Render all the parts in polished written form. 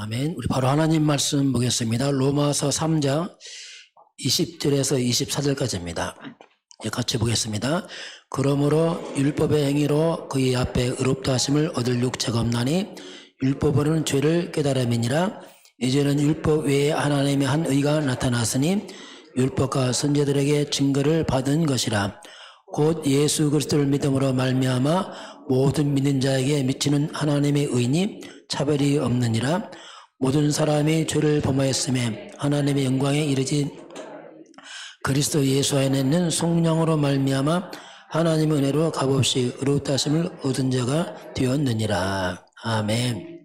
아멘. 우리 바로 하나님 말씀 보겠습니다. 로마서 3장 20절에서 24절까지입니다. 같이 보겠습니다. 그러므로 율법의 행위로 그의 앞에 의롭다 하심을 얻을 육체가 없나니 율법으로는 죄를 깨달음이니라. 이제는 율법 외에 하나님의 한 의가 나타났으니 율법과 선지자들에게 증거를 받은 것이라. 곧 예수 그리스도를 믿음으로 말미암아 모든 믿는 자에게 미치는 하나님의 의니 차별이 없느니라. 모든 사람이 죄를 범하였음에 하나님의 영광에 이르지 그리스도 예수 안에 있는 성령으로 말미암아 하나님의 은혜로 값없이 의롭다 하심을 얻은 자가 되었느니라. 아멘.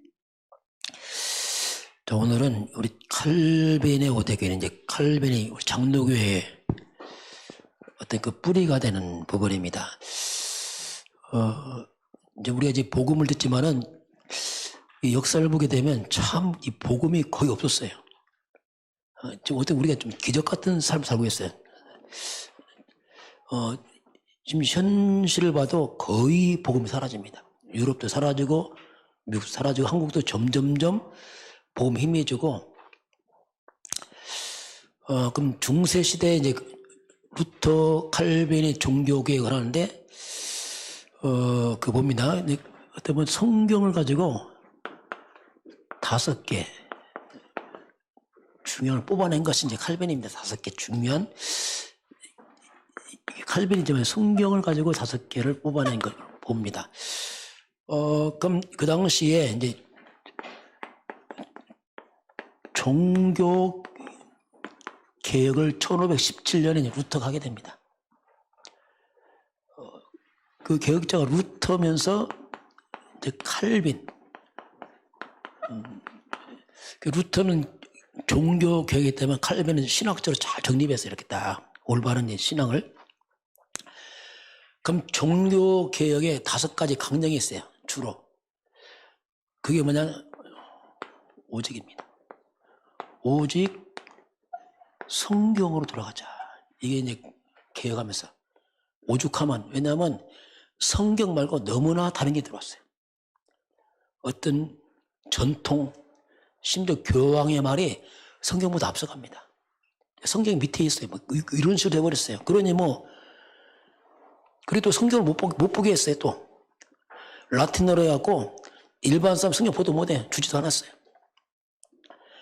자, 오늘은 우리 칼빈의 오대교회는 이제 칼빈이 우리 장로교회의 어떤 그 뿌리가 되는 부분입니다. 이제 우리가 이제 복음을 듣지만은 이 역사를 보게 되면 참 이 복음이 거의 없었어요. 지금 어떻게 우리가 좀 기적 같은 삶을 살고 있어요. 지금 현실을 봐도 거의 복음이 사라집니다. 유럽도 사라지고 미국도 사라지고 한국도 점점점 복음이 희미해지고 그럼 중세 시대에 이제 루터 칼빈이 종교 개혁을 하는데 그 봅니다. 어떻게 보면 성경을 가지고 5개 중요한 뽑아낸 것이 이제 칼빈입니다. 5개 중요한 칼빈이지만 성경을 가지고 5개를 뽑아낸 걸 봅니다. 그럼 그 당시에 이제 종교 개혁을 1517년에 루터가 하게 됩니다. 그 개혁자가 루터면서 이제 칼빈. 그 루터는 종교 개혁이기 때문에 칼빈은 신학적으로 잘 정립해서 이렇게 딱 올바른 신앙을. 그럼 종교 개혁에 5가지 강령이 있어요. 주로. 그게 뭐냐? 오직입니다. 오직 성경으로 돌아가자. 이게 이제 개혁하면서 오죽하면, 왜냐하면 성경 말고 너무나 다른 게 들어왔어요. 어떤 전통, 심지어 교황의 말이 성경보다 앞서갑니다. 성경 밑에 있어요. 뭐 이런 식으로 돼버렸어요. 그러니 뭐 그래도 성경을 못 보게 했어요. 또 라틴어로 해갖고 일반 사람 성경 보도 못해. 주지도 않았어요.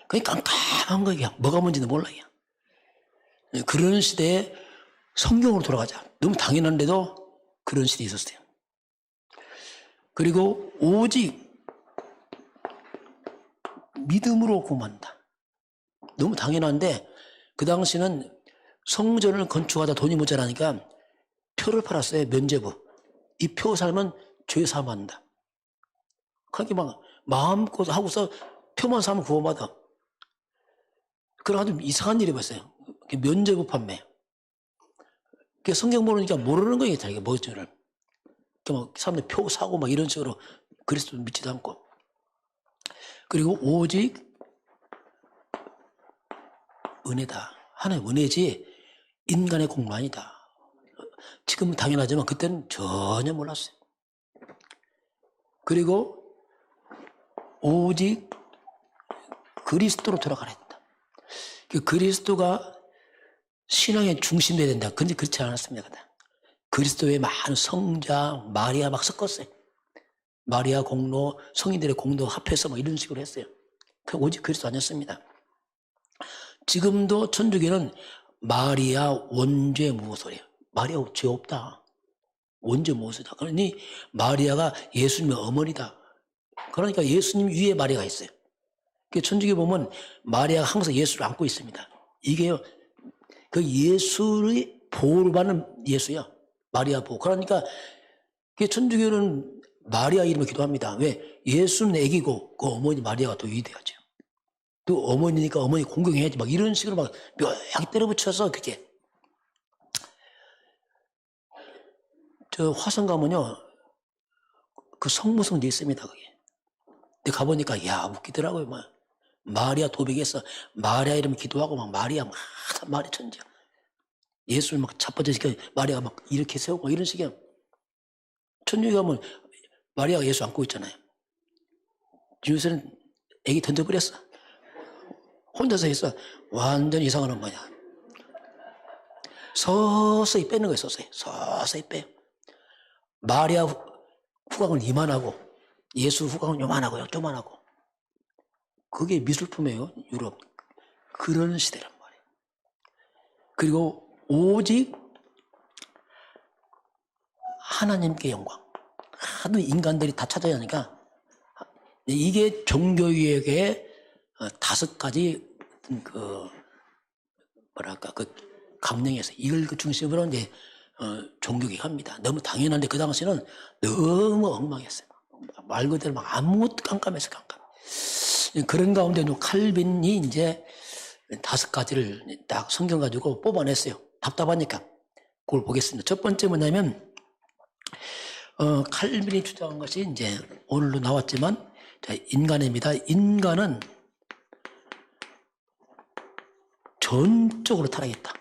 그러니까 깜깜한 거야. 뭐가 뭔지는 몰라요. 그런 시대에 성경으로 돌아가자. 너무 당연한데도 그런 시대에 있었어요. 그리고 오직 믿음으로 구원한다. 너무 당연한데 그 당시는 성전을 건축하다 돈이 모자라니까 표를 팔았어요. 면죄부. 이 표 살면 죄 사함한다. 그렇게 막 마음껏 하고서 표만 사면 구원받아. 그런 아주 이상한 일이 봤어요. 면죄부 판매. 성경 모르니까 모르는 거예요. 자기가 뭐지를. 막 사람들 표 사고 막 이런 식으로 그리스도 믿지도 않고. 그리고 오직 은혜다. 하나의 은혜지 인간의 공로 아니다. 지금은 당연하지만 그때는 전혀 몰랐어요. 그리고 오직 그리스도로 돌아가라 했다. 그리스도가 신앙의 중심이 돼야 된다. 근데 그렇지 않았습니다. 그리스도의 많은 성자, 마리아 막 섞었어요. 마리아 공로, 성인들의 공로 합해서 막 이런 식으로 했어요. 오직 그리스도 아니었습니다. 지금도 천주교는 마리아 원죄 무소래요. 마리아 죄 없다. 원죄 무소다. 그러니 마리아가 예수님의 어머니다. 그러니까 예수님 위에 마리아가 있어요. 천주교 보면 마리아가 항상 예수를 안고 있습니다. 이게 그 예수의 보호를 받는 예수야. 마리아 보호. 그러니까 천주교는 마리아 이름을 기도합니다. 왜? 예수는 애기고 그 어머니 마리아가 더 위대하죠. 또 어머니니까 어머니 공경해야지. 막 이런 식으로 막 묘하게 때려붙여서 그렇게. 저 화성 가면요. 그 성모성도 있습니다. 그게. 근데 가보니까 야 웃기더라고요. 막 마리아 도백에서 마리아 이름 기도하고 막 마리아 막 마리아 천지야. 예수를 막 자빠져서 마리아가 막 이렇게 세우고 막 이런 식이야. 천주교 가면 마리아가 예수 안고 있잖아요. 요새는 애기 던져버렸어. 혼자서 했어. 완전 이상한 엄마야. 서서히 빼는 거예요. 서서히 빼요. 마리아 후광은 이만하고 예수 후광은 요만하고요. 조만하고. 그게 미술품이에요. 유럽. 그런 시대란 말이에요. 그리고 오직 하나님께 영광. 하도 인간들이 다 찾아야 하니까 이게 종교개혁의 5가지 그 뭐랄까 그 강령에서 이걸 그 중심으로 이제 종교개혁합니다. 너무 당연한데 그 당시는 너무 엉망했어요. 말 그대로 막 아무것도 깜깜해서 깜깜. 그런 가운데 칼빈이 이제 5가지를 딱 성경 가지고 뽑아냈어요. 답답하니까. 그걸 보겠습니다. 첫 번째 뭐냐면 칼빈이 주장한 것이 이제 오늘도 나왔지만 자, 인간입니다. 인간은 전적으로 타락했다.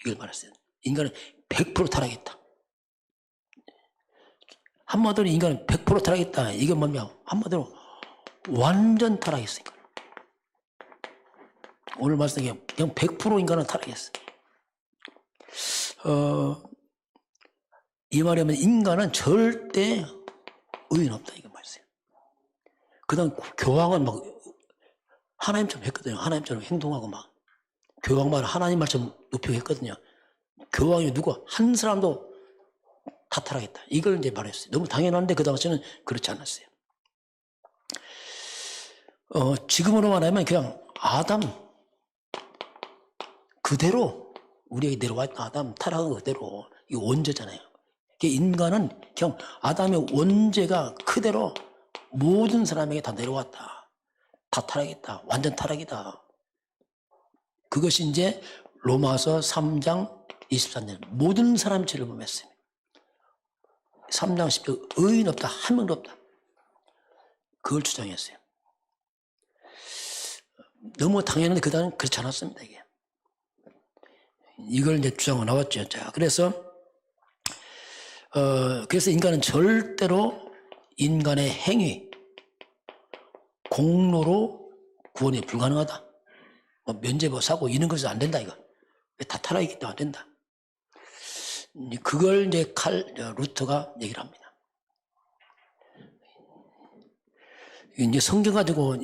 이걸 말했어요. 인간은 100% 타락했다. 한마디로 인간은 100% 타락했다. 이게 뭐냐? 한마디로 완전 타락했으니까. 오늘 말씀에 그냥 100% 인간은 타락했어. 이 말이면 인간은 절대 의인 없다. 이거 말이에요. 그 다음 교황은 막 하나님처럼 했거든요. 하나님처럼 행동하고 막. 교황만 하나님 말처럼 높이고 했거든요. 교황이 누구 한 사람도 다 타락했다. 이걸 이제 말했어요. 너무 당연한데 그 당시에는 그렇지 않았어요. 지금으로 말하면 그냥 아담 그대로 우리에게 내려왔다. 아담 타락한 그대로 이 원죄잖아요. 인간은 그냥 아담의 원죄가 그대로 모든 사람에게 다 내려왔다. 다 타락했다. 완전 타락이다. 그것이 이제 로마서 3장 23절 모든 사람이 죄를 범했어요. 3장 10절 의인 없다. 한 명도 없다. 그걸 주장했어요. 너무 당연한데 그다음은 그렇지 않았습니다. 이게. 이걸 이제 주장하고 나왔죠. 자, 그래서 인간은 절대로 인간의 행위, 공로로 구원이 불가능하다. 면죄부 사고 이런 것은 안 된다 이거. 다 타락이기 때문에 안 된다. 그걸 이제 루터가 얘기를 합니다. 이제 성경 가지고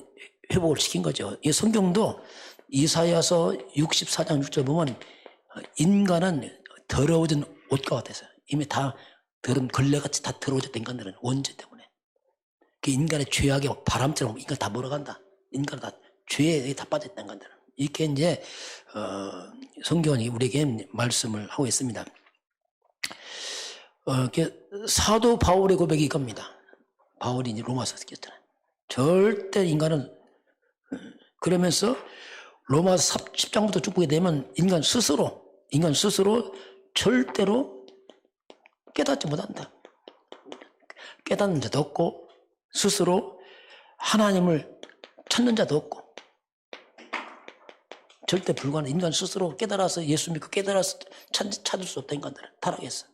회복을 시킨 거죠. 이 성경도 이사야서 64장 6절 보면 인간은 더러워진 옷과 같아서 이미 다 더러운 걸레같이 다 더러워졌던 인간들은 원죄 때문에. 그 인간의 죄악이 바람처럼 인간 다 몰아간다. 인간 다 죄에 다 빠졌던 인간들은. 이렇게 이제 성경이 우리에게 말씀을 하고 있습니다. 사도 바울의 고백이 이겁니다. 바울이 이제 로마서 썼잖아요. 절대 인간은 그러면서 로마서 10장부터 쭉 보게 되면 인간 스스로 절대로 깨닫지 못한다. 깨닫는 자도 없고 스스로 하나님을 찾는 자도 없고 절대 불가능. 인간 스스로 깨달아서 예수 믿고 깨달아서 찾을 수 없다. 인간들은 타락했어.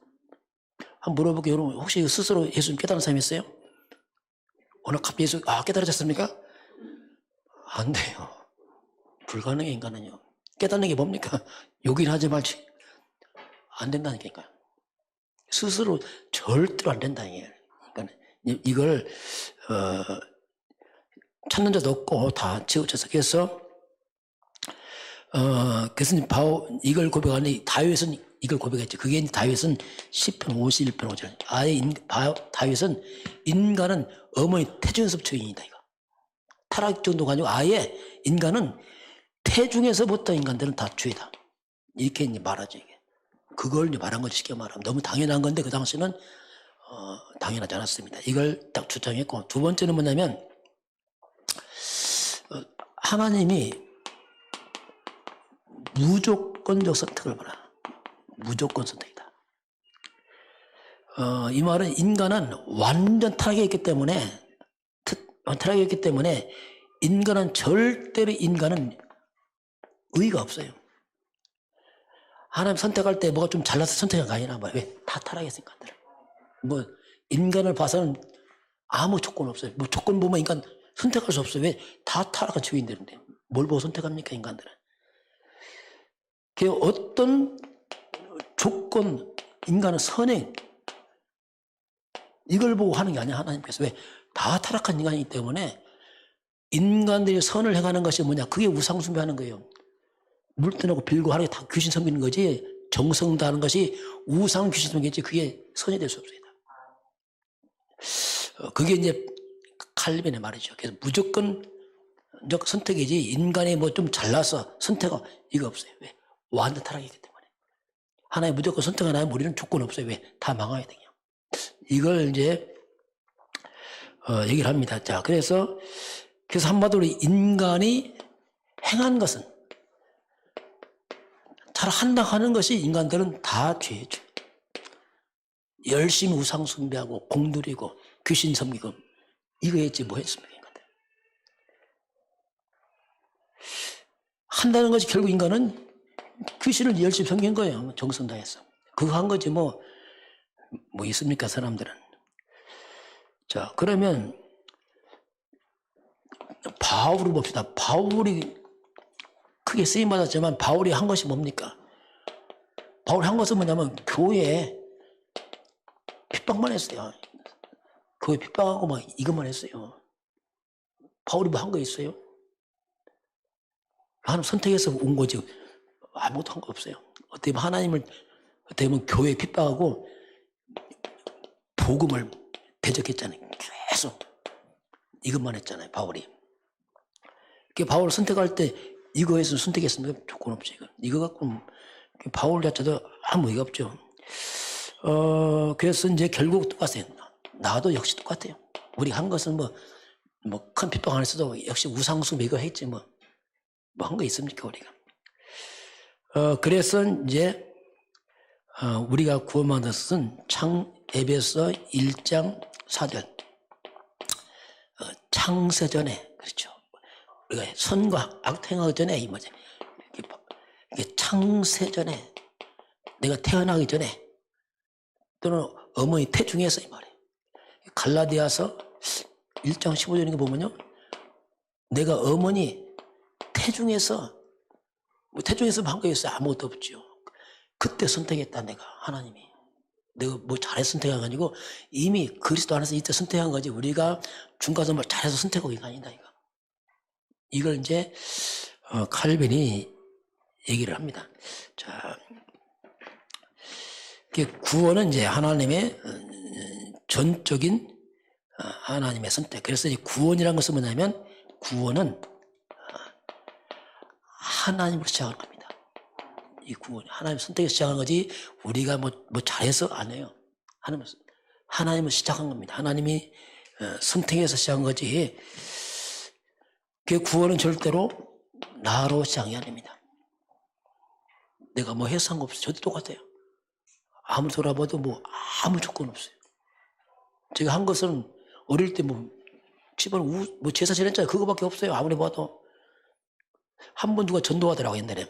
한번 물어볼게요. 여러분 혹시 스스로 예수 깨달은 사람이 있어요? 오늘 갑자기 예수 깨달아졌습니까? 안 돼요. 불가능해. 인간은요. 깨닫는 게 뭡니까? 욕이나 하지 말지. 안 된다니까. 스스로 절대로 안 된다. 그러니까 이걸 찾는 자도 없고 다 지워져서. 그래서 그래서 바울 이걸 고백하는데 다윗은 이걸 고백했죠. 그게 다윗은 10편 51편 5절. 아예 다윗은 인간은 어머니 태중에서 죄인이다. 이거 타락 정도가 아니고 아예 인간은 태중에서부터 인간들은 다 죄다. 이렇게 이제 말하죠. 이게. 그걸 이제 말한 거지. 쉽게 말하면 너무 당연한 건데 그 당시는 당연하지 않았습니다. 이걸 딱 주장했고, 두 번째는 뭐냐면 하나님이 무조건적 선택을 말하. 무조건 선택이다. 이 말은 인간은 완전 타락했기 때문에 인간은 절대로 의의가 없어요. 하나님 선택할 때 뭐가 좀 잘나서 선택한 거 아니라 뭐야. 왜? 다 타락했으니까. 인간을 봐서는 아무 조건 없어요. 뭐 조건 보면 인간 선택할 수 없어요. 왜? 다 타락한 죄인들인데. 뭘 보고 선택합니까, 인간들은? 그 어떤 조건, 인간은 선행, 이걸 보고 하는 게 아니야, 하나님께서. 왜? 다 타락한 인간이기 때문에 인간들이 선을 행하는 것이 뭐냐? 그게 우상숭배하는 거예요. 물 떠나고 빌고 하는 게 다 귀신 섬기는 거지. 정성 다하는 것이 우상 귀신 섬기지 그게 선이 될 수 없습니다. 그게 이제 칼빈의 말이죠. 그래서 무조건 선택이지 인간이 뭐 좀 잘나서 선택하 이거 없어요. 왜? 완전 타락이기 때문에. 하나님 무조건 선택하나요? 우리는 조건 없어요. 왜? 다 망해야 돼요. 이걸 이제 얘기를 합니다. 자, 그래서 한마디로 인간이 행한 것은 잘 한다 하는 것이 인간들은 다 죄죠. 열심히 우상 숭배하고 공들이고 귀신 섬기고 이거 했지 뭐 했습니까? 인간들. 한다는 것이 결국 인간은 귀신을 열심히 섬긴 거예요. 정성 다해서. 그거 한 거지 뭐 있습니까 사람들은. 자, 그러면 바울을 봅시다. 바울이 크게 쓰임받았지만 바울이 한 것이 뭡니까? 바울이 한 것은 뭐냐면 교회에 핍박만 했어요. 교회 핍박하고 막 이것만 했어요. 바울이 뭐 한 거 있어요? 하나님 선택해서 온 거지. 아무것도 한 거 없어요. 어떻게 보면 하나님을 어떻게 보면 교회 핍박하고 복음을 대적했잖아요. 계속 이것만 했잖아요. 바울이. 바울을 선택할 때 이거에서 선택했습니까? 조건 없지. 이거 갖고 바울 자체도 아무 의미가 없죠. 그래서 이제 결국 똑같아요. 나도 역시 똑같아요. 우리 한 것은 큰 핍박 안 했어도 역시 우상숭배 이거 했지 뭐 한 거 있습니까 우리가. 그래서 이제 우리가 구원받은 것은 에베소 1장 4절 창세전에 그렇죠. 우리가 선과 악 행하기 전에 이 뭐지? 이게 창세전에 내가 태어나기 전에 또는 어머니 태중에서 이 말이에요. 갈라디아서 1장 15절인 거 보면요. 내가 어머니 태중에서 한 거였어요. 아무것도 없죠. 그때 선택했다 내가 하나님이. 내가 뭐 잘해서 선택한 거 아니고 이미 그리스도 안에서 이때 선택한 거지. 우리가 중간에서 뭐 잘해서 선택한 게 아니다 이거. 이걸 이제 칼빈이 얘기를 합니다. 자, 구원은 이제 하나님의 전적인 하나님의 선택. 그래서 이 구원이라는 것은 뭐냐면 구원은 하나님으로 시작하는 겁니다. 이 구원 하나님 선택에서 시작한 거지 우리가 뭐 잘해서 안 해요. 하나님을 시작한 겁니다. 하나님이 선택해서 시작한 거지. 그 구원은 절대로 나로 시작이 아닙니다. 내가 뭐 해서 한 거 없어요. 저도 똑같아요. 아무 돌아봐도 아무 조건 없어요. 제가 한 것은 어릴 때 집안 제사 지냈잖아요. 그거밖에 없어요. 아무리 봐도. 한 번 누가 전도하더라고 옛날에.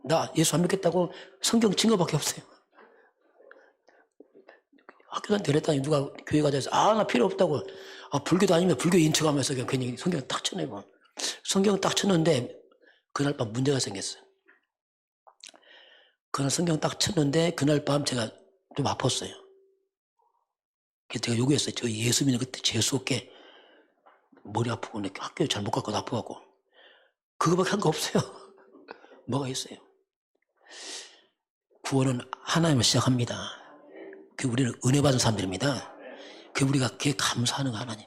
나 예수 안 믿겠다고 성경 친 거밖에 없어요. 학교 다닐 때 그랬더니 누가 교회 가자 해서 나 필요 없다고. 불교도 아니면 불교 인척하면서 그냥 괜히 성경 딱 쳐내고. 성경 딱 쳤는데 그날 밤 문제가 생겼어요. 그날 성경 딱 쳤는데 그날 밤 제가 좀 아팠어요. 그래서 제가 요구했어요. 저 예수 믿는 그때 재수없게 머리 아프고 학교 잘못 갔고 아프고 그거밖에 한 거 없어요. 뭐가 있어요? 구원은 하나님을 시작합니다. 우리는 은혜 받은 사람들입니다. 우리가 그게 감사하는 거 하나님.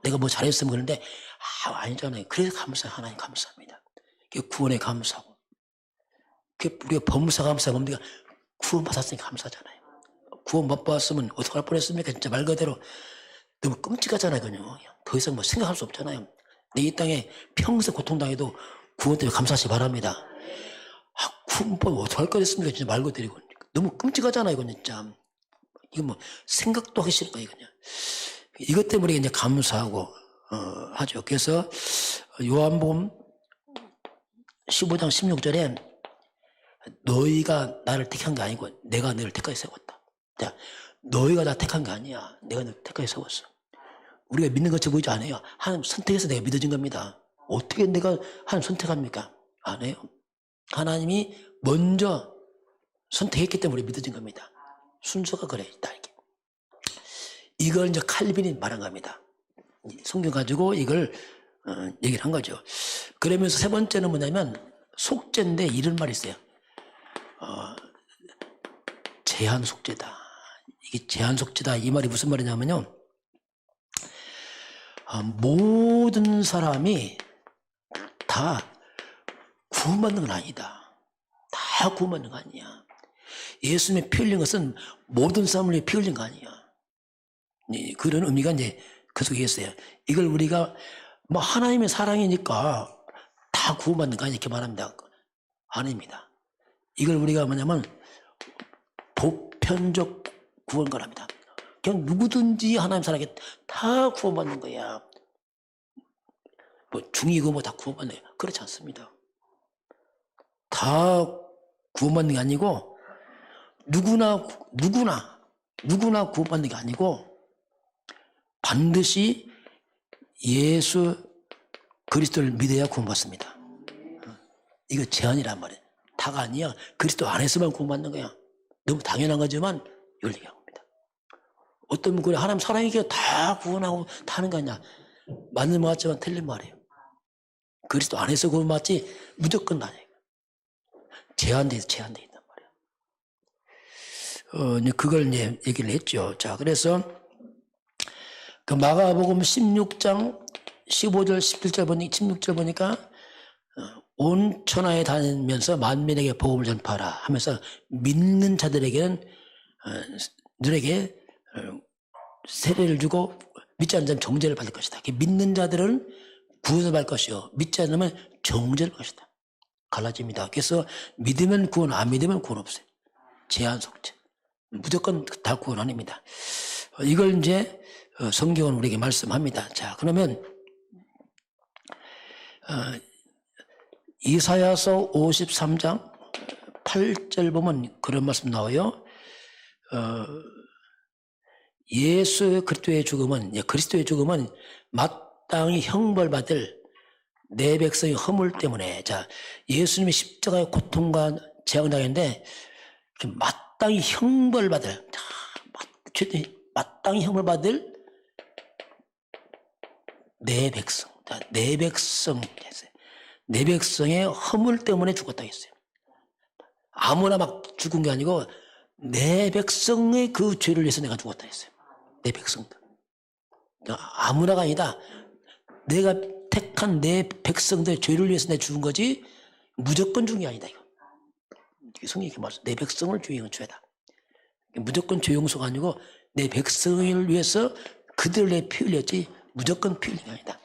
내가 뭐 잘했으면 그러는데 아니잖아요. 그래서 감사해요. 하나님 감사합니다. 구원에 감사하고 우리가 범사 감사하고 우리가 구원 받았으니까 감사하잖아요. 구원 못 받았으면 어떡할 뻔했습니까? 진짜 말 그대로 너무 끔찍하잖아요. 그냥 더 이상 생각할 수 없잖아요. 내 이 땅에 평생 고통당해도 구원 때문에 감사하시 바랍니다. 구원 받으면 어떡할 뻔했습니까? 진짜 말 그대로 너무 끔찍하잖아요. 이건 진짜 이거 생각도 하기 싫은 거예요. 그냥 이것 때문에 이제 감사하고 하죠. 그래서 요한복음 15장 16절에 너희가 나를 택한 게 아니고 내가 너를 택하게 세웠다. 자, 너희가 나 택한 게 아니야. 내가 너를 택하게 세웠어. 우리가 믿는 것처럼 보이지 않아요. 하나님 선택해서 내가 믿어진 겁니다. 어떻게 내가 하나님 선택합니까? 안 해요. 하나님이 먼저 선택했기 때문에 믿어진 겁니다. 순서가 그래 있다. 이걸 이제 칼빈이 말한 겁니다. 성경 가지고 이걸 얘기를 한 거죠. 그러면서 세 번째는 뭐냐면 속죄인데 이런 말이 있어요. 제한 속죄다. 이게 제한 속죄다. 이 말이 무슨 말이냐면요. 모든 사람이 다 구원받는 건 아니다. 다 구원받는 거 아니야. 예수님의 피 흘린 것은 모든 사람을 위해 피 흘린 거 아니야. 그런 의미가 이제 그 속에 있어요. 이걸 우리가 뭐 하나님의 사랑이니까 다 구원받는 거 아니야 이렇게 말합니다. 아닙니다. 이걸 우리가 뭐냐면 보편적 구원거랍니다. 그냥 누구든지 하나님 사랑에 다 구원받는 거야. 뭐 중이고 뭐 다 구원받는 거야. 그렇지 않습니다. 다 구원받는 게 아니고 누구나 구원받는 게 아니고 반드시 예수 그리스도를 믿어야 구원받습니다. 이거 제한이란 말이에요. 다가 아니야. 그리스도 안에서만 구원받는 거야. 너무 당연한 거지만 이걸 얘기한 겁니다. 어떤 분이 하나님 사랑이기에 다 구원하고 다 하는 거 아니냐. 맞는 말 같지만 틀린 말이에요. 그리스도 안에서 구원받지 무조건 아니에요. 제한돼 있단 말이에요. 이제 그걸 이제 얘기를 했죠. 자, 그래서 그 마가복음 16장 15절 17절 보니 16절 보니까 온 천하에 다니면서 만민에게 복음을 전파하라 하면서 믿는 자들에게는 들에게 세례를 주고 믿지 않는 자는 정죄를 받을 것이다. 믿는 자들은 구원을 받을 것이요 믿지 않으면 정죄를 받을 것이다. 갈라집니다. 그래서 믿으면 구원, 안 믿으면 구원 없어요. 제한 속죄. 무조건 다 구원 아닙니다. 이걸 이제 성경은 우리에게 말씀합니다. 자, 그러면 이사야서 53장 8절 보면 그런 말씀 나와요. 예수 그리스도의 죽음은 마땅히 형벌받을 내 백성의 허물 때문에. 자, 예수님이 십자가의 고통과 재앙을 당했는데 마땅히 형벌받을 내 백성. 자, 내 백성의 허물 때문에 죽었다 했어요. 아무나 막 죽은 게 아니고 내 백성의 그 죄를 위해서 내가 죽었다 했어요. 내 백성들. 아무나가 아니다. 내가 택한 내 백성들의 죄를 위해서 내가 죽은 거지 무조건 죽은 게 아니다. 이거 성경이 이렇게 말씀. 내 백성을 죄인 죄다. 무조건 죄 용서가 아니고 내 백성을 위해서 그들을 내 피 흘렸지 무조건 피 흘린 게 아니다.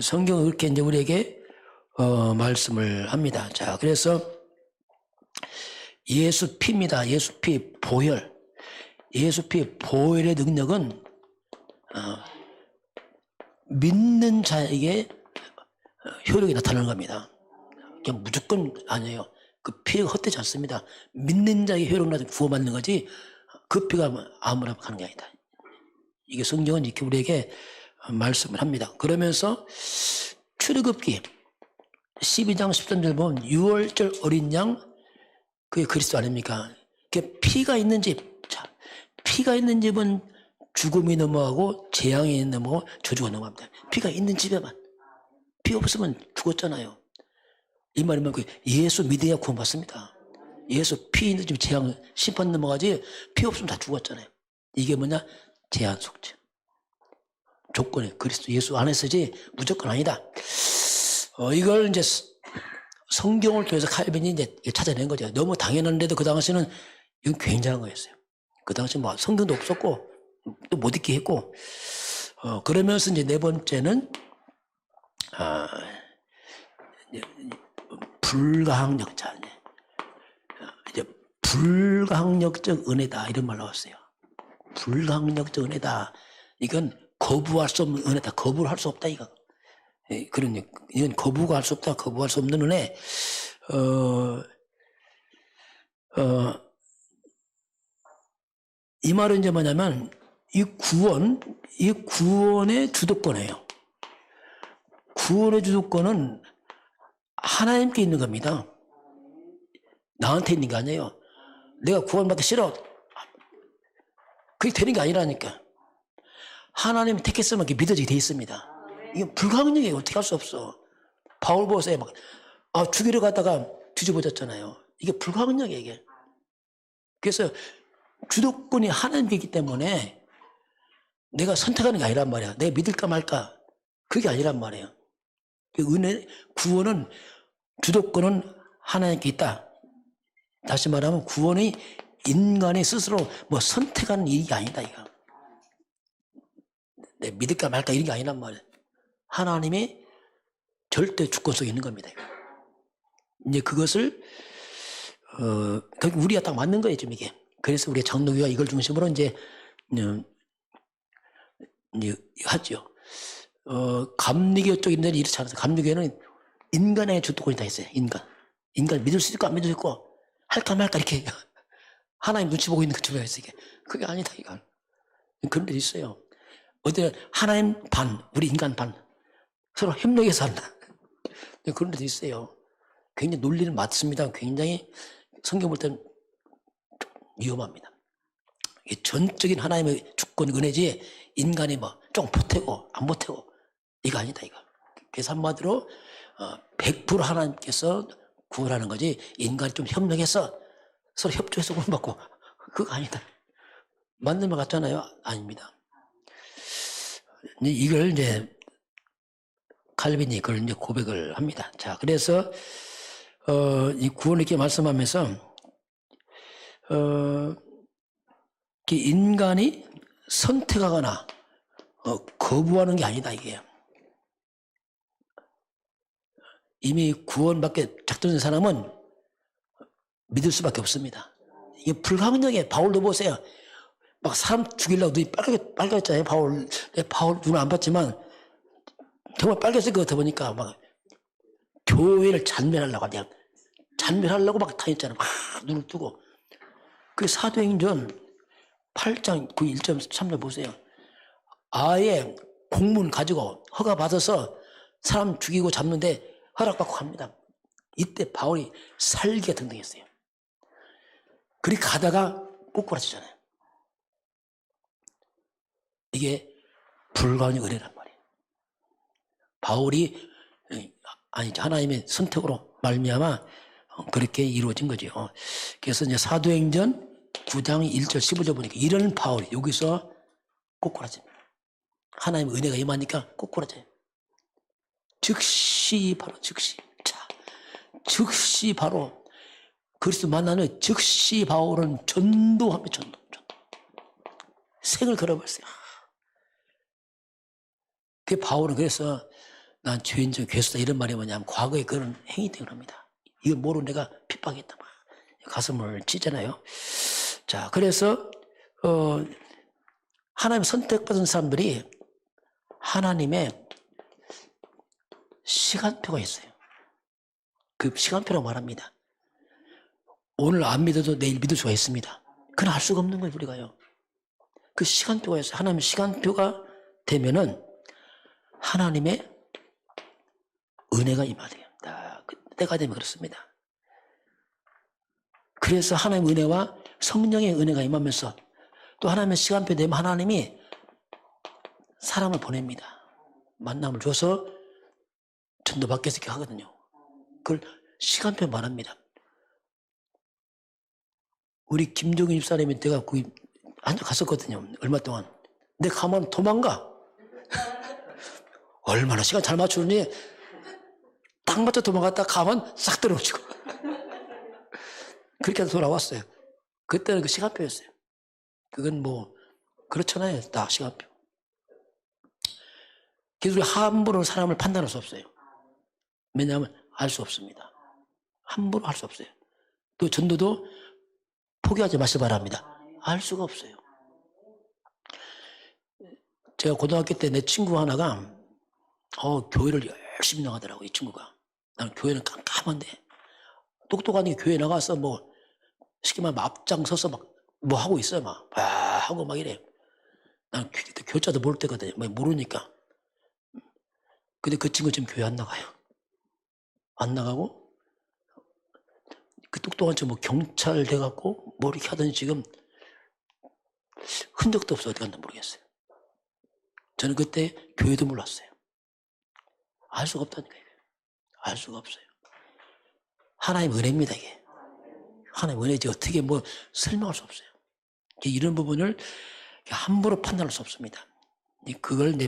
성경은 그렇게 이제 우리에게 말씀을 합니다. 자, 그래서 예수 피입니다. 예수 피 보혈. 예수 피 보혈의 능력은 믿는 자에게 효력이 나타나는 겁니다. 그냥 무조건 아니에요. 그 피가 헛되지 않습니다. 믿는 자에게 효력 나서 구원받는 거지 그 피가 아무나 가는 게 아니다. 이게 성경은 이렇게 우리에게 말씀을 합니다. 그러면서 출애굽기 12장 13절 보면 6월절 어린 양 그게 그리스도 아닙니까? 그게 피가 있는 집. 자, 피가 있는 집은 죽음이 넘어가고 재앙이 넘어가고 저주가 넘어갑니다. 피가 있는 집에만. 피 없으면 죽었잖아요. 이 말이면 예수 믿어야 구원받습니다. 예수 피 있는 집에 재앙 심판 넘어가지 피 없으면 다 죽었잖아요. 이게 뭐냐? 제한 속죄. 조건에 그리스도 예수 안에서지 무조건 아니다. 이걸 이제 성경을 통해서 칼빈이 이제 찾아낸 거죠. 너무 당연한데도 그 당시는 이건 굉장한 거였어요. 그 당시 뭐 성경도 없었고 또 못 읽게 했고 그러면서 이제 네 번째는 불가항력 자 이제 불가항력적 은혜다 이런 말 나왔어요. 불가항력적 은혜다. 이건 거부할 수 없는 은혜다. 거부를 할 수 없다 이거. 이건 거부가 할 수 없다. 거부할 수 없는 은혜. 이 말은 이제 뭐냐면 이 구원의 주도권이에요. 구원의 주도권은 하나님께 있는 겁니다. 나한테 있는 게 아니에요. 내가 구원받기 싫어. 그게 되는 게 아니라니까. 하나님이 택했으면 그게 믿어지게 돼 있습니다. 이게 불가능해요. 어떻게 할 수 없어. 바울 보세요. 죽이러 가다가 뒤집어졌잖아요. 이게 불가능해요, 이게. 그래서 주도권이 하나님께 있기 때문에 내가 선택하는 게 아니란 말이야. 내가 믿을까 말까. 그게 아니란 말이에요. 구원은, 주도권은 하나님께 있다. 다시 말하면 구원이 인간이 스스로 선택하는 일이 아니다, 이거. 내가 믿을까 말까 이런 게 아니란 말이에요. 하나님의 절대 주권 속에 있는 겁니다, 이거. 이제 그것을, 우리가 딱 맞는 거예요, 지금 이게. 그래서 우리 장로교가 이걸 중심으로 이제 하죠. 감리교 쪽인데 이렇지 않아서 감리교는 인간의 주도권이 다 있어요. 인간 믿을 수 있고 안 믿을 수 있고 할까 말까 이렇게 하나님 눈치 보고 있는 그쪽에 있어요. 그게 아니다 이건. 그런 데 있어요. 어디 하나님 반, 우리 인간 반 서로 협력해서 한다. 그런 데도 있어요. 굉장히 논리는 맞습니다. 굉장히 성경 볼 때는 위험합니다. 이게 전적인 하나님의 주권 은혜지 인간이 좀 보태고 안 보태고 이거 아니다 이거. 그래서 한마디로 100% 하나님께서 구원하는 거지 인간이 좀 협력해서 서로 협조해서 구원받고 그거 아니다. 맞는 말 같잖아요. 아닙니다. 이걸 이제 칼빈이 그걸 이제 고백을 합니다. 자, 그래서 이 구원을 이렇게 말씀하면서 인간이 선택하거나 거부하는 게 아니다 이게. 이미 구원받게 작정된 사람은 믿을 수밖에 없습니다. 이게 불가능하게 바울도 보세요. 막 사람 죽이려고 눈이 빨갛잖아요. 바울 눈을 안 봤지만 정말 빨개질 것 같아 보니까 막 교회를 잔멸하려고 막 다녔잖아요. 막 눈을 뜨고. 그 사도행전 8장 그 1.3절 보세요. 아예 공문 가지고 허가 받아서 사람 죽이고 잡는데 허락받고 합니다. 이때 바울이 살기가 등등했어요. 그리 가다가 꼬꾸라지잖아요. 이게 불가능의 은혜란 말이에요. 바울이 하나님의 선택으로 말미암아 그렇게 이루어진 거죠. 그래서 이제 사도행전 9장 1절 15절 보니까 이런 바울이 여기서 꼬꾸라집니다. 하나님의 은혜가 임하니까 꼬꾸라져요. 즉시 바로 그리스도 만나는 즉시 바울은 전도합니다. 전도. 생을 걸어버렸어요. 그 바울은 그래서 난 죄인적 괴수다 이런 말이 뭐냐면 과거에 그런 행위 때문에 합니다. 이걸 모르고 내가 핍박했다. 가슴을 찢잖아요. 자, 그래서 하나님 선택받은 사람들이 하나님의 시간표가 있어요. 그 시간표라고 말합니다. 오늘 안 믿어도 내일 믿을 수가 있습니다. 그건 알 수가 없는 거예요, 우리가요. 그 시간표가 있어요. 하나님의 시간표가 되면은 하나님의 은혜가 임하대요. 그때가 되면 그렇습니다. 그래서 하나님의 은혜와 성령의 은혜가 임하면서 또 하나님의 시간표 되면 하나님이 사람을 보냅니다. 만남을 줘서 전도받게 해서 하거든요. 그걸 시간표 말합니다. 우리 김종인 집사님이 내가 거기 갔었거든요. 얼마 동안. 근데 가면 도망가. 얼마나 시간 잘 맞추니 딱 맞춰 도망갔다 가면 싹 들어오시고. 그렇게 해서 돌아왔어요. 그때는 그 시간표였어요. 그건 그렇잖아요. 다 시간표. 그래서 우리 함부로 사람을 판단할 수 없어요. 왜냐하면 알 수 없습니다. 함부로 할 수 없어요. 또 전도도 포기하지 마시기 바랍니다. 알 수가 없어요. 제가 고등학교 때 내 친구 하나가 교회를 열심히 나가더라고. 이 친구가. 나는 교회는 깜깜한데 똑똑하니 교회 나가서 쉽게 말하면 앞장서서 하고 있어요. 하고 막 이래. 난 교자도 모를 때거든요. 모르니까. 근데 그 친구 지금 교회 안 나가요. 안 나가고, 그 똑똑한 친구 경찰 돼갖고, 뭐 이렇게 하더니 지금 흔적도 없어. 어디 갔나 모르겠어요. 저는 그때 교회도 몰랐어요. 알 수가 없다니까요. 알 수가 없어요. 하나님 은혜입니다, 이게. 하나님 은혜지 어떻게 뭐 설명할 수 없어요. 이런 부분을 함부로 판단할 수 없습니다. 그걸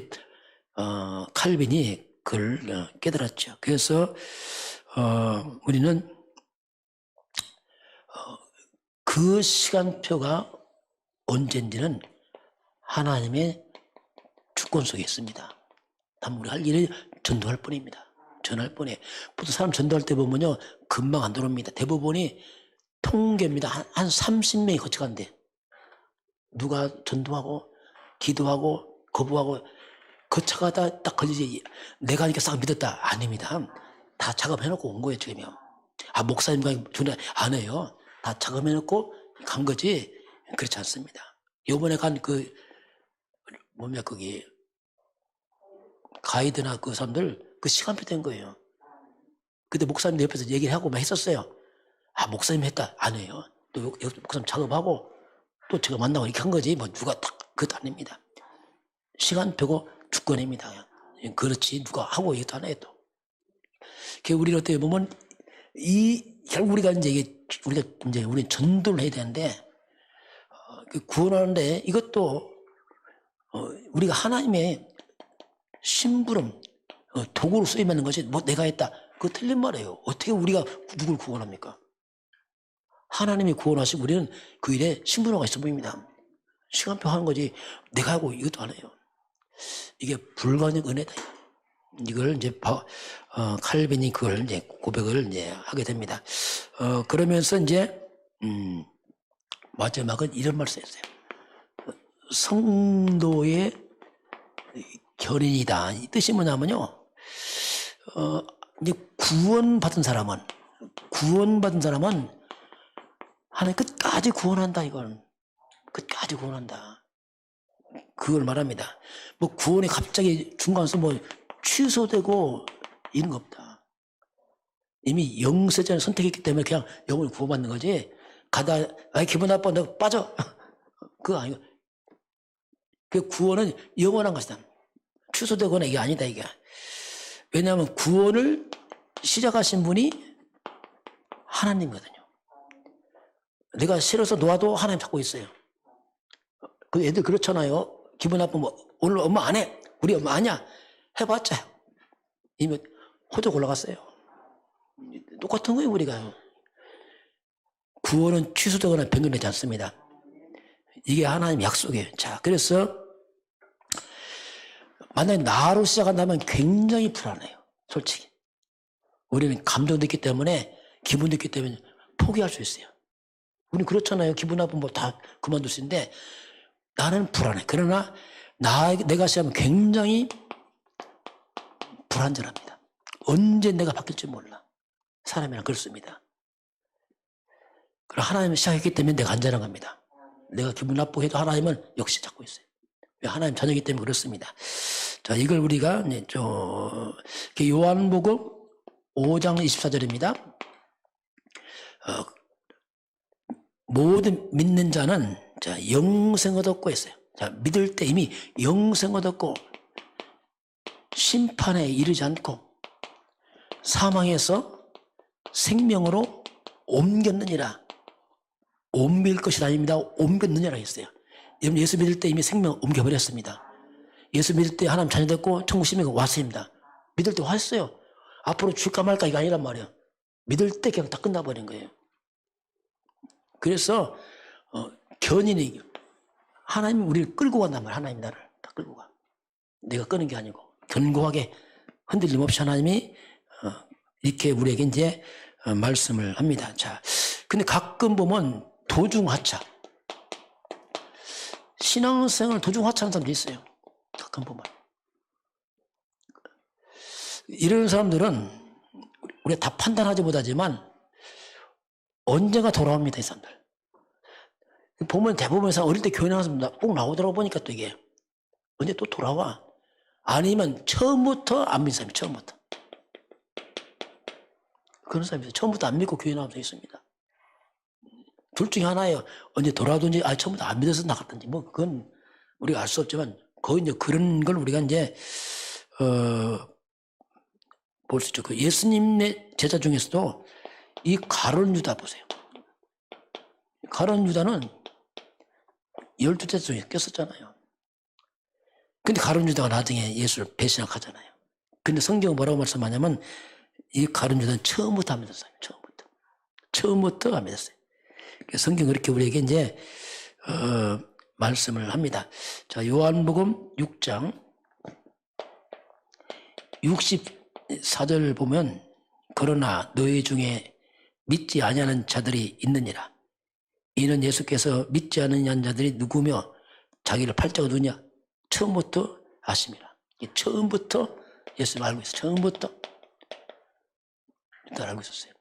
칼빈이 그걸 깨달았죠. 그래서 우리는 그 시간표가 언젠지는 하나님의 주권 속에 있습니다. 다만 우리가 할 일은 전도할 뿐입니다. 전할 뿐이에요. 보통 사람 전도할 때 보면요, 금방 안 들어옵니다. 대부분이 통계입니다. 한 30명이 거쳐간대. 누가 전도하고 기도하고 거부하고 거쳐가다 딱 걸리지. 내가 이렇게 싹 믿었다. 아닙니다. 다 작업해놓고 온 거예요, 지금요. 목사님과 전화 안 해요. 다 작업해놓고 간 거지. 그렇지 않습니다. 요번에 간 거기 가이드나 그 사람들 그 시간표 된 거예요. 그때 목사님 옆에서 얘기를 하고 막 했었어요. 목사님 했다. 안 해요. 또 목사님 작업하고 또 제가 만나고 이렇게 한 거지. 뭐 누가 딱 그것도 아닙니다. 시간표고 주권입니다. 그렇지 누가 하고 이것도 안 해요. 또. 우리는 어떻게 보면 결국 우리가 우리 전도를 해야 되는데 구원하는데 이것도 우리가 하나님의 심부름 도구로 쓰이면 것이 뭐 내가 했다. 그거 틀린 말이에요. 어떻게 우리가 누굴 구원합니까? 하나님이 구원하시고 우리는 그 일에 심부름가 있어 보입니다. 시간표 하는 거지 내가 하고 이것도 안 해요. 이게 불가능 은혜다. 이걸 이제 칼빈이 그걸 이제 고백을 이제 하게 됩니다. 그러면서 이제 마지막은 이런 말을 했어요. 성도의 결인이다. 이 뜻이 뭐냐면요. 이제 구원받은 사람은 하나님 끝까지 구원한다. 이건 끝까지 구원한다. 그걸 말합니다. 뭐 구원이 갑자기 중간에서 뭐 취소되고 이런 거 없다. 이미 영세전에 선택했기 때문에 그냥 영을 구원받는 거지. 가다 기분 나빠 너 빠져. 그거 아니고 그 구원은 영원한 것이다. 취소되거나 이게 아니다 이게. 왜냐하면 구원을 시작하신 분이 하나님이거든요. 내가 싫어서 놓아도 하나님 찾고 있어요. 그 애들 그렇잖아요. 기분 나쁘면 오늘 엄마 안 해. 우리 엄마 아니야. 해봤자 이미 호적 올라갔어요. 똑같은 거예요 우리가요. 구원은 취소되거나 변경되지 않습니다. 이게 하나님 약속이에요. 자, 그래서 만약에 나로 시작한다면 굉장히 불안해요. 솔직히. 우리는 감정도 있기 때문에 기분도 있기 때문에 포기할 수 있어요. 우리는 그렇잖아요. 기분 나쁘면 뭐 다 그만둘 수 있는데 나는 불안해. 그러나 내가 시작하면 굉장히 불안전합니다. 언제 내가 바뀔지 몰라. 사람이란 그렇습니다. 그럼 하나님을 시작했기 때문에 내가 안전한 겁니다. 내가 기분 나쁘게 해도 하나님은 역시 찾고 있어요. 하나님 자녀이기 때문에 그렇습니다. 자, 이걸 우리가 요한복음 5장 24절입니다. 모든 믿는 자는 영생을 얻고 했어요. 자, 믿을 때 이미 영생을 얻고 심판에 이르지 않고 사망에서 생명으로 옮겼느니라. 옮길 것이 아닙니다. 옮겼느니라 했어요. 예수 믿을 때 이미 생명 옮겨버렸습니다. 예수 믿을 때 하나님 자녀 됐고 천국 시민이 왔습니다. 믿을 때 왔어요. 앞으로 줄까 말까 이거 아니란 말이에요. 믿을 때 그냥 다 끝나버린 거예요. 그래서 견인이 하나님 우리를 끌고 간단 말이에요. 하나님 나를 다 끌고 가. 내가 끄는 게 아니고 견고하게 흔들림 없이 하나님이 이렇게 우리에게 이제 말씀을 합니다. 자, 근데 가끔 보면 도중하차. 신앙생활 도중하차하는 사람도 있어요. 가끔 보면. 이런 사람들은 우리가 다 판단하지 못하지만 언젠가 돌아옵니다, 이 사람들. 보면 대부분의 사람 어릴 때 교회 나와서 꼭 나오더라고 보니까 또 이게 언제 또 돌아와. 아니면 처음부터 안 믿는 사람이 처음부터. 그런 사람이 있어요. 처음부터 안 믿고 교회 나온 사람이 있습니다. 둘 중에 하나예요. 언제 돌아오든지, 처음부터 안 믿어서 나갔든지, 그건 우리가 알 수 없지만, 거의 이제 그런 걸 우리가 이제, 볼 수 있죠. 그 예수님의 제자 중에서도 이 가룟 유다 보세요. 가룟 유다는 12제자 중에 꼈었잖아요. 근데 가룟 유다가 나중에 예수를 배신하잖아요. 근데 성경은 뭐라고 말씀하냐면, 이 가룟 유다는 처음부터 안 믿었어요. 처음부터 안 믿었어요. 성경은 그렇게 우리에게 이제, 말씀을 합니다. 자, 요한복음 6장 64절 보면, 그러나 너희 중에 믿지 아니하는 자들이 있느니라. 이는 예수께서 믿지 않는 자들이 누구며 자기를 팔자가 누구냐? 처음부터 아십니다. 처음부터 예수를 알고 있어요. 처음부터 알고 있었어요.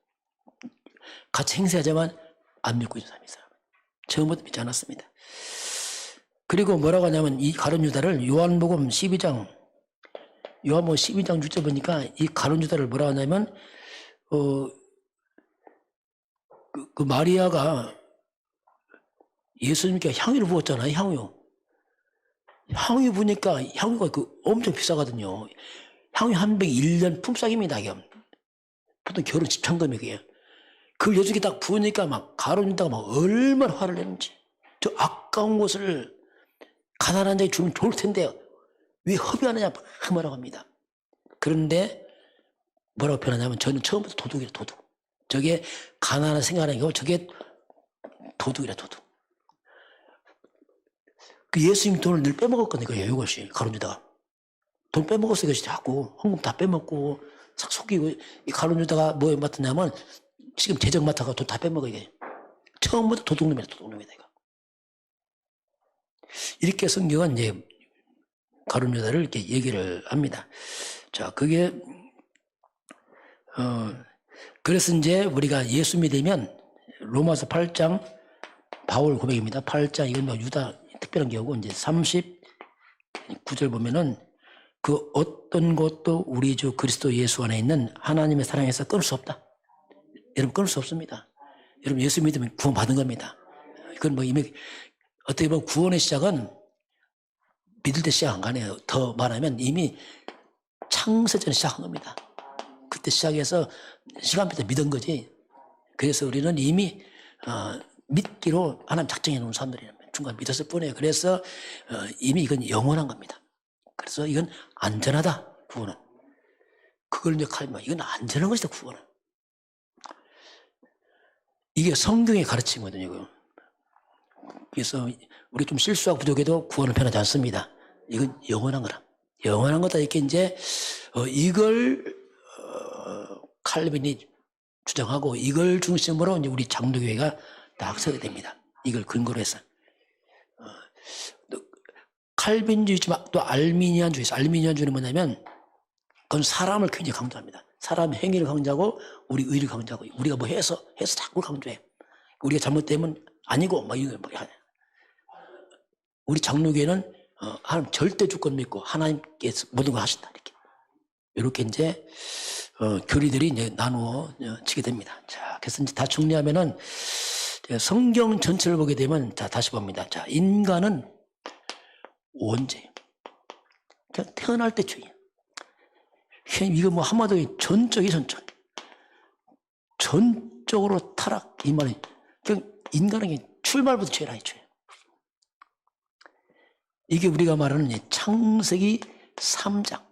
같이 행세하지만 안 믿고 있는 사람이 있어요. 처음부터 믿지 않았습니다. 그리고 뭐라고 하냐면 이 가룟 유다를 요한복음 12장 6절 보니까 이 가룟 유다를 뭐라고 하냐면 그 마리아가 예수님께 향유를 부었잖아요. 향유 부니까 향유가 엄청 비싸거든요. 향유 한 병이 1년 품삯입니다. 이게. 보통 결혼 집창금액이에요. 그걸 예수님께 딱 부으니까 막 가룟 유다가 막 얼마나 화를 내는지. 저 아까운 것을 가난한 자에게 주면 좋을 텐데 왜 허비하느냐 막 말하고 합니다. 그런데 뭐라고 표현하냐면 저는 처음부터 도둑이라 도둑. 저게 가난한 생각하는 게 아니고 저게 도둑이라 도둑. 그 예수님 돈을 늘 빼먹었거든요. 이것이 가룟 유다가. 돈 빼먹었어요. 이것이 자꾸 헌금 다 빼먹고 싹 속이고. 이 가룟 유다가 뭐에 맡았냐면 지금 재정 맡아가 돈 다 빼먹어. 이게 처음부터 도둑놈이다. 이거. 이렇게 성경은 이제 가룟 유다를 이렇게 얘기를 합니다. 자, 그게 그래서 이제 우리가 예수 믿으면 로마서 8장 바울 고백입니다. 8장 이건 뭐 유다 특별한 경우고 이제 39절 보면은 그 어떤 것도 우리 주 그리스도 예수 안에 있는 하나님의 사랑에서 끊을 수 없다. 여러분 끊을 수 없습니다. 여러분 예수 믿으면 구원 받은 겁니다. 이건 뭐 이미 어떻게 보면 구원의 시작은 믿을 때 시작 안 가네요. 더 말하면 이미 창세전에 시작한 겁니다. 그때 시작해서 시간부터 믿은 거지. 그래서 우리는 이미 믿기로 하나님 작정해 놓은 사람들이란 말이에요. 중간 믿었을 뿐이에요. 그래서 이미 이건 영원한 겁니다. 그래서 이건 안전하다. 구원은. 그걸 이제 칼면 이건 안전한 것이다. 구원은. 이게 성경의 가르침이거든요. 이거. 그래서 우리 좀 실수하고 부족해도 구원은 변하지 않습니다. 이건 영원한 거라. 영원한 거다. 이렇게 이제 이걸 칼빈이 주장하고 이걸 중심으로 이제 우리 장로교회가 딱 서게 됩니다. 이걸 근거로 해서. 칼빈주의 있지만 또 알미니안주의 있어요. 알미니안주의는 뭐냐면 그건 사람을 굉장히 강조합니다. 사람 행위를 강조하고 우리 의를 강조하고 우리가 뭐 해서 자꾸 강조해. 우리가 잘못되면 아니고 뭐 이거 뭐 우리 장로교회는 하나님 절대 주권 믿고 하나님께서 모든 걸 하신다 이렇게 이제 교리들이 이제 나누어지게 됩니다. 자, 그래서 이제 다 정리하면은 성경 전체를 보게 되면 자 다시 봅니다. 자, 인간은 원죄. 그냥 태어날 때 죄야. 이거 뭐 한마디로 전적으로 타락 이 말이 그냥 인간에게 출발부터 죄라 이 죄. 이게 우리가 말하는 창세기 3장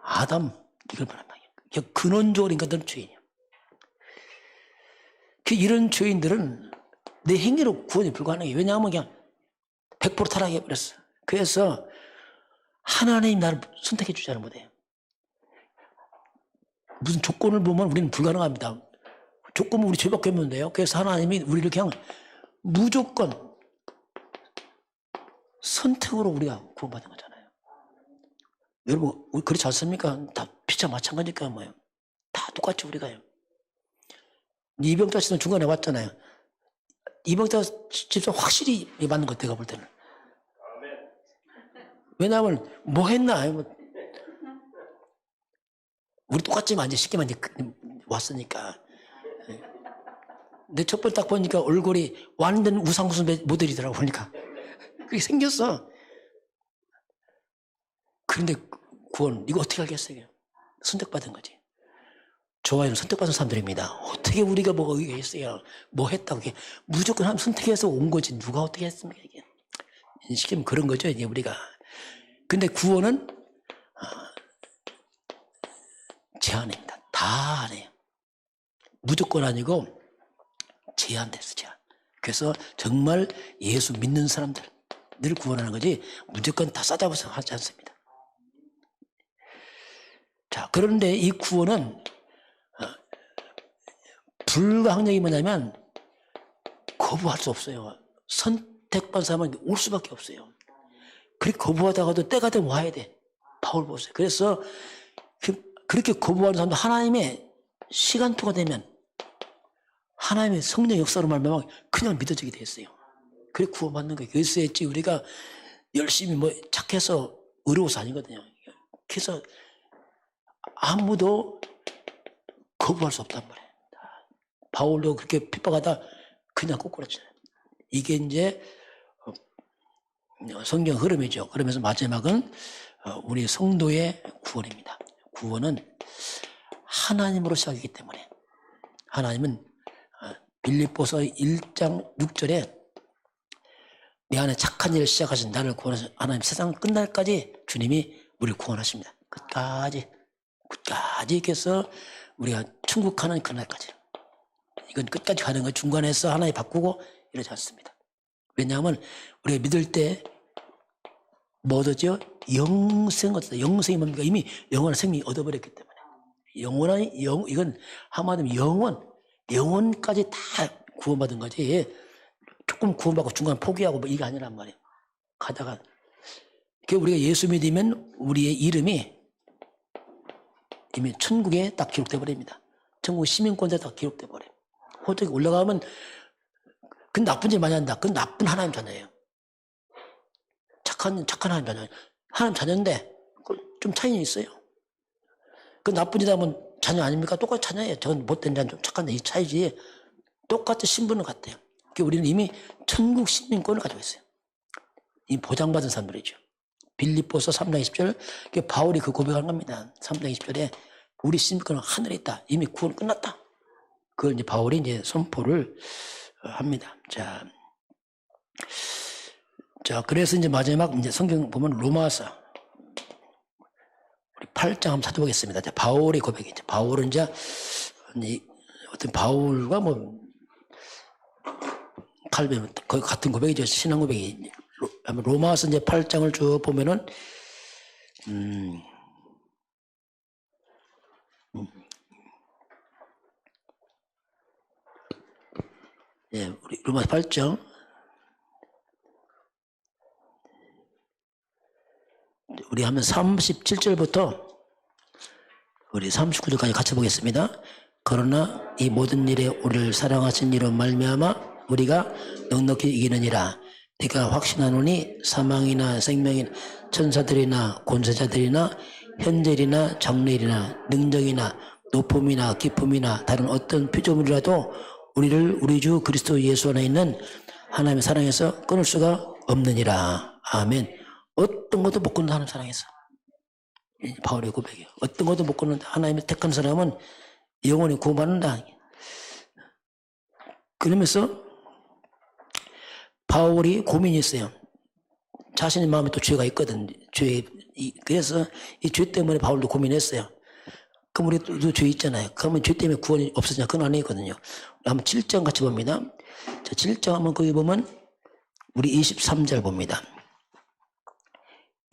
아담 이걸 말하는 거예요. 근원적으로 인간들은 죄인이에요. 이런 죄인들은 내 행위로 구원이 불가능해요. 왜냐하면 그냥 100% 타락해버렸어. 그래서 하나님이 나를 선택해 주지 못해요. 무슨 조건을 보면 우리는 불가능합니다. 조건은 우리 죄밖에 없는데요. 그래서 하나님이 우리를 그냥 무조건 선택으로 우리가 구원받은 거잖아요. 여러분, 우리 그렇지 않습니까? 다 피차 마찬가지니까 뭐예요. 다 똑같이 우리가요. 이병자 씨는 중간에 왔잖아요. 이병자 집사 확실히 맞는 것 같아요. 볼 때는. 왜냐하면 뭐 했나? 우리 똑같지만 이제 쉽게만 이제 왔으니까. 내 첫 번 딱 보니까 얼굴이 완전 우상수 모델이더라고 보니까. 그게 생겼어. 그런데 구원 이거 어떻게 알겠어요? 선택받은 거지. 좋아요는 선택받은 사람들입니다. 어떻게 우리가 뭐 의가 있어요? 뭐 했다고 이게 무조건 한 선택해서 온 거지. 누가 어떻게 했습니까 이게? 시키면 그런 거죠 이제 우리가. 근데 구원은 제한입니다. 다 안 해요. 무조건 아니고 제한됐어 제한. 그래서 정말 예수 믿는 사람들 늘 구원하는 거지 무조건 다 싸잡아서 하지 않습니다. 자, 그런데 이 구원은 불가항력이 뭐냐면 거부할 수 없어요. 선택받은 사람은 올 수밖에 없어요. 그렇게 거부하다가도 때가 되면 와야 돼. 바울 보세요. 그래서 그렇게 거부하는 사람도 하나님의 시간표가 되면 하나님의 성령 역사로 말미암아 그냥 믿어지게 됐어요. 그래 구원받는 거예요. 그래서 했지 우리가 열심히 뭐 착해서 의로워서 아니거든요. 그래서 아무도 거부할 수 없단 말이에요. 바울도 그렇게 핍박하다 그냥 꼬꾸라치잖아요. 이게 이제 성경 흐름이죠. 그러면서 마지막은 우리 성도의 구원입니다. 구원은 하나님으로 시작이기 때문에 하나님은 빌립보서 1장 6절에 내 안에 착한 일을 시작하신 나를 구원하신 하나님 세상 끝날까지 주님이 우리를 구원하십니다. 끝까지 이렇게 해서 우리가 천국 가는 그날까지. 이건 끝까지 가는 거 중간에서 하나님 바꾸고 이러지 않습니다. 왜냐하면 우리가 믿을 때 뭐 얻었죠? 영생 얻었다. 영생이 뭡니까? 이미 영원한 생명이 얻어버렸기 때문에. 이건 한마디로 영원까지 다 구원받은 거지. 조금 구원받고 중간 포기하고 뭐 이게 아니란 말이에요. 가다가. 우리가 예수 믿으면 우리의 이름이 이미 천국에 딱 기록돼 버립니다. 천국 시민권자에 딱 기록돼 버려요. 호적이 올라가면 그건 나쁜 일 많이 한다. 그건 나쁜 하나님 자녀예요. 착한 하나님 자녀예요. 하나님 자녀인데 좀 차이는 있어요. 그 나쁜 일 하면 자녀 아닙니까? 똑같이 자녀예요. 저건 못된 자녀 좀 착한데 이 차이지. 똑같은 신분은 같아요. 우리는 이미 천국 시민권을 가지고 있어요. 이 보장받은 사람들이죠. 빌립보서 3장 20절 바울이 그 고백한 겁니다. 3장 20절에 우리 시민권은 하늘에 있다. 이미 구원 끝났다. 그걸 이제 바울이 이제 선포를 합니다. 자, 그래서 이제 마지막 이제 성경 보면 로마서 우리 8장 한번 찾아보겠습니다. 자, 바울의 고백이죠. 바울은 이제 어떤 바울과 뭐 칼빈 거의 같은 고백이죠. 신앙 고백이. 로마서 이제 8장을 쭉 보면은 예, 우리 로마서 8장 우리 하면 37절부터 우리 39절까지 같이 보겠습니다. 그러나 이 모든 일에 우리를 사랑하신 이로 말미암아 우리가 넉넉히 이기느니라. 내가 확신하노니 사망이나 생명이나 천사들이나 권세자들이나 현재일이나 장래일이나 능력이나 높음이나 깊음이나 다른 어떤 피조물이라도 우리를 우리 주 그리스도 예수 안에 있는 하나님의 사랑에서 끊을 수가 없느니라. 아멘. 어떤 것도 못 끊는 하나님 사랑에서. 바울의 고백이에요. 어떤 것도 못 끊는 하나님의 택한 사람은 영원히 구원받는다. 그러면서 바울이 고민이 있어요. 자신의 마음에 또 죄가 있거든. 그래서 이 죄 때문에 바울도 고민했어요. 그럼 우리도 죄 있잖아요. 그러면 죄 때문에 구원이 없어지냐? 그건 아니거든요. 한번 7장 같이 봅니다. 자, 7장 한번 거기 보면 우리 23절 봅니다.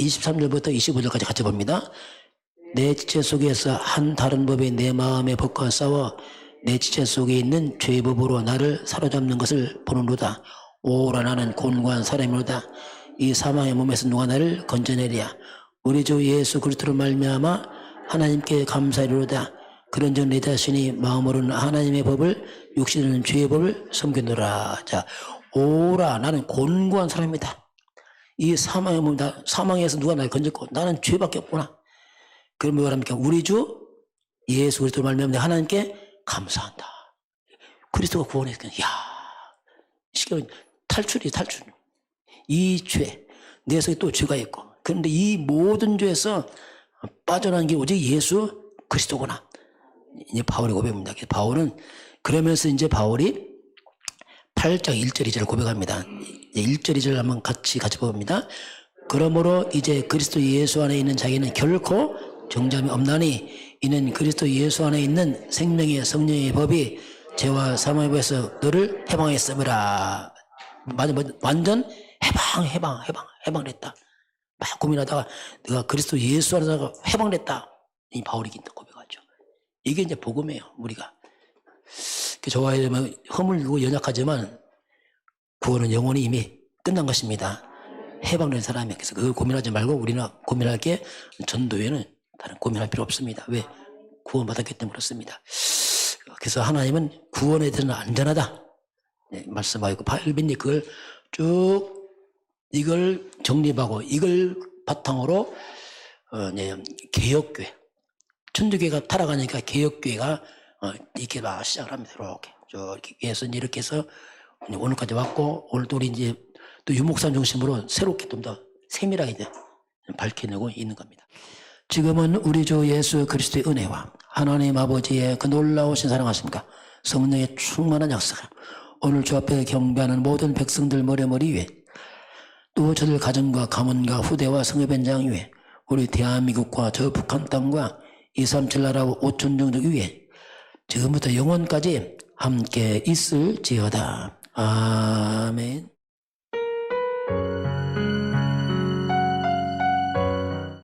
23절부터 25절까지 같이 봅니다. 내 지체 속에서 한 다른 법이 내 마음의 법과 싸워 내 지체 속에 있는 죄의 법으로 나를 사로잡는 것을 보는도다. 오라 나는 곤고한 사람이로다. 이 사망의 몸에서 누가 나를 건져내랴. 우리 주 예수 그리스도로 말미암아 하나님께 감사하리로다. 그런즉 내 자신이 마음으로는 하나님의 법을 육신으로는 죄의 법을 섬기노라. 자, 오라 나는 곤고한 사람이다. 이 사망의 몸, 사망에서 누가 날 건졌고 나는 죄밖에 없구나. 그러면 뭐랍니까? 우리 주 예수 그리스도 말미암아 하나님께 감사한다. 그리스도가 구원했으니까 야, 시경 탈출이 탈출. 이 죄, 내 속에 또 죄가 있고, 그런데 이 모든 죄에서 빠져나간 게 오직 예수 그리스도구나. 이제 바울의 고백입니다. 바울은 그러면서 이제 바울이 8장 1절 2절을 고백합니다. 1절 2절 한번 같이 봅니다. 그러므로 이제 그리스도 예수 안에 있는 자기는 결코 정죄함이 없나니 이는 그리스도 예수 안에 있는 생명의 성령의 법이 죄와 사망의 법에서 너를 해방했음이라. 완전 해방됐다. 막 고민하다가 내가 그리스도 예수 안에서 해방됐다. 이 바울이 고백하죠. 이게 이제 복음이에요. 우리가 저와 허물고 연약하지만 구원은 영원히 이미 끝난 것입니다. 해방된 사람이. 그래서 그걸 고민하지 말고 우리는 고민할 게 전도에는 다른 고민할 필요 없습니다. 왜? 구원받았기 때문에 그렇습니다. 그래서 하나님은 구원에 대해서는 안전하다. 네, 말씀하고 팔빈이 그걸 쭉 이걸 정립하고 이걸 바탕으로 개혁교회, 천주교회가 타락하니까 개혁교회가 이렇게 막 시작을 합니다. 이렇게 해서 오늘까지 왔고, 오늘도 우리 이제 또 유목산 중심으로 새롭게 좀 더 세밀하게 이제 밝혀내고 있는 겁니다. 지금은 우리 주 예수 그리스도의 은혜와 하나님 아버지의 그 놀라우신 사랑하심과 성령의 충만한 역사가 오늘 주 앞에 경배하는 모든 백성들 머리머리 위에, 또 저들 가정과 가문과 후대와 성읍현장 위에, 우리 대한민국과 저 북한 땅과 237 나라 5천 종족 위에 지금부터 영원까지 함께 있을지어다. 아멘.